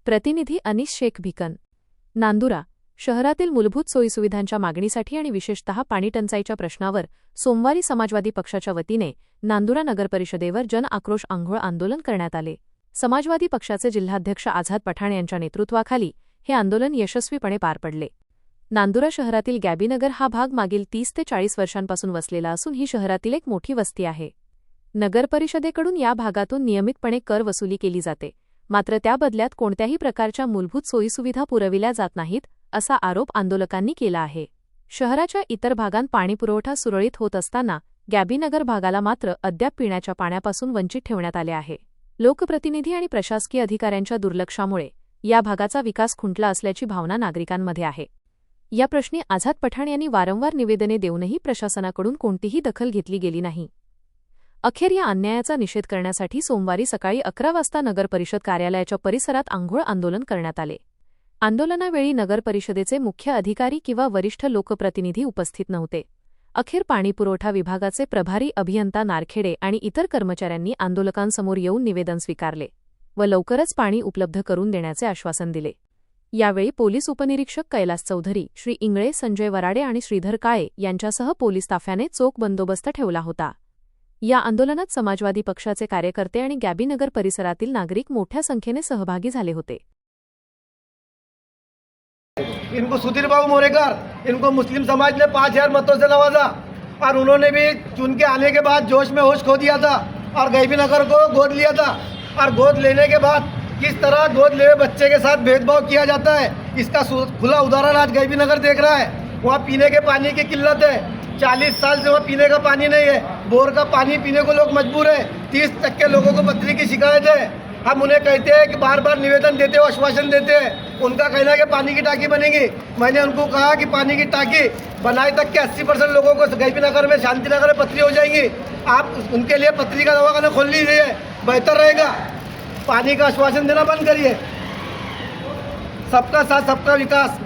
प्रतिनिधी अनीस शेख भिकन। नांदुरा शहरातील मूलभूत सोयीसुविधांच्या मागणीसाठी आणि विशेषतः पाणीटंचाईच्या प्रश्नावर सोमवारी समाजवादी पक्षाच्या वतीने नांदुरा नगरपरिषदेवर जन आक्रोश आंघोळ आंदोलन करण्यात आले। समाजवादी पक्षाचे जिल्हाध्यक्ष आझाद पठाण यांच्या नेतृत्वाखाली हे आंदोलन यशस्वीपणे पार पडले। नांदुरा शहरातील गॅबीनगर हा भाग मागील 30 ते 40 वर्षांपासून वसलेला असून ही शहरातील एक मोठी वस्ती आहे। नगरपरिषदेकडून या भागातून नियमितपणे कर वसुली केली जाते, मात्र त्या बदल्यात कोणत्याही प्रकारच्या मूलभूत सोयीसुविधा पुरविल्या जात नाहीत असा आरोप आंदोलकांनी केला आहे। शहराच्या इतर भागांत पाणीपुरवठा सुरळीत होत असताना गॅबीनगर भागाला मात्र अद्याप पिण्याच्या पाण्यापासून वंचित ठेवण्यात आले आहे। लोकप्रतिनिधी आणि प्रशासकीय अधिकाऱ्यांच्या दुर्लक्षामुळे या भागाचा विकास खुंटला असल्याची भावना नागरिकांमध्ये आहे। या प्रश्नी आझाद पठाण यांनी वारंवार निवेदने देऊनही प्रशासनाकडून कोणतीही दखल घेतली गेली नाही। अखेर या अन्यायाचा निषेध करण्यासाठी सोमवारी सकाळी 11 वाजता नगरपरिषद कार्यालयाच्या परिसरात आंघोळ आंदोलन करण्यात आले। आंदोलनावेळी नगरपरिषदेचे मुख्य अधिकारी किंवा वरिष्ठ लोकप्रतिनिधी उपस्थित नव्हते। अखेर पाणीपुरवठा विभागाचे प्रभारी अभियंता नारखेडे आणि इतर कर्मचाऱ्यांनी आंदोलकांसमोर येऊन निवेदन स्वीकारले व लवकरच पाणी उपलब्ध करून देण्याचे आश्वासन दिले। यावेळी पोलीस उपनिरीक्षक कैलास चौधरी, श्री इंगळे, संजय वराडे आणि श्रीधर काळे यांच्यासह पोलीस ताफ्याने चोख बंदोबस्त ठेवला होता। या आंदोलनात समाजवादी पक्षाचे कार्यकर्ते आणि गॅबीनगर परिसरातील नागरिक मोठ्या संख्येने सहभागी झाले होते। इनको सुधीर बाबू मोरेकर, इनको मुस्लिम समाज ने 5000 मतों से नवाजा और उन्होंने भी चुन के आने के बाद जोश में होश खो दिया था और गैबीनगर को गोद लिया था। और गोद लेने के बाद किस तरह गोद ले बच्चे के साथ भेदभाव किया जाता है, इसका खुला उदाहरण आज गैबीनगर देख रहा है। वहाँ पीने के पानी की किल्लत है, 40 साल से वहाँ पीने का पानी नहीं है, बोर का पानी पीने को लोग मजबूर है। 30% लोगों को पथरी की शिकायत है। हम उन्हें कहते हैं कि बार बार निवेदन देते हो, आश्वासन देते हैं, उनका कहना है कि पानी की टाकी बनेगी। मैंने उनको कहा कि पानी की टाकी बनाए तक के 80% लोगों को गैबीनगर में, शांतिनगर में पथरी हो जाएंगी। आप उनके लिए पथरी का दवाखाना खोल लीजिए, बेहतर रहेगा। पानी का आश्वासन देना बंद करिए। सबका साथ सबका विकास।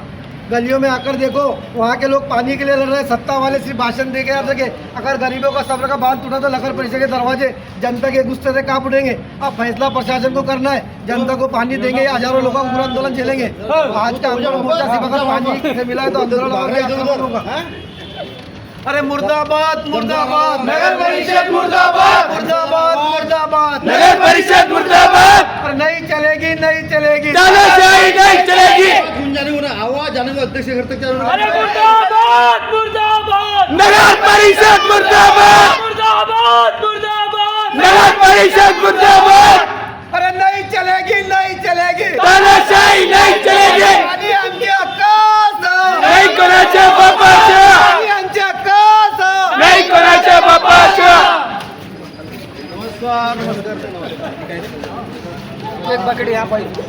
गलियों में आकर देखो, वहाँ के लोग पानी के लिए लड़ रहे हैं, सत्ता वाले सिर्फ भाषण दे के आ सके। अगर गरीबों का सब्र का बांध टूटा तो नगर परिषद के दरवाजे जनता के गुस्से से कांप उठेंगे। अब फैसला प्रशासन को करना है, जनता को पानी देंगे या हजारों लोगों का पूरा आंदोलन झेलेंगे। आज का आंदोलन मोर्चा सिर्फ अगर पानी से मिला है तो आंदोलन होगा। अरे मुर्दाबाद मुर्दाबाद नगर परिषद, मुर्दाबाद मुर्दाबाद मुर्दाबाद नगर परिषद, मुर्दाबाद। और नहीं चलेगी, नहीं चलेगी, नहीं चलेगी। आवाज आने का अध्यक्ष घर तक। अरे मुर्दाबाद मुर्दाबाद नगर परिषद, मुर्दाबाद मुर्दाबाद मुर्दाबाद नगर परिषद, मुर्दाबाद। अरे नहीं चलेगी, नहीं चलेगी, तानाशाही नहीं चलेगी। आणि आमच्या हक्काचं नाही कोणाच्या बापाचं, आणि आमच्या हक्काचं नाही कोणाच्या बापाचं। नमस्कार नमस्कार। एक बकेट यहाँ पाहिजे।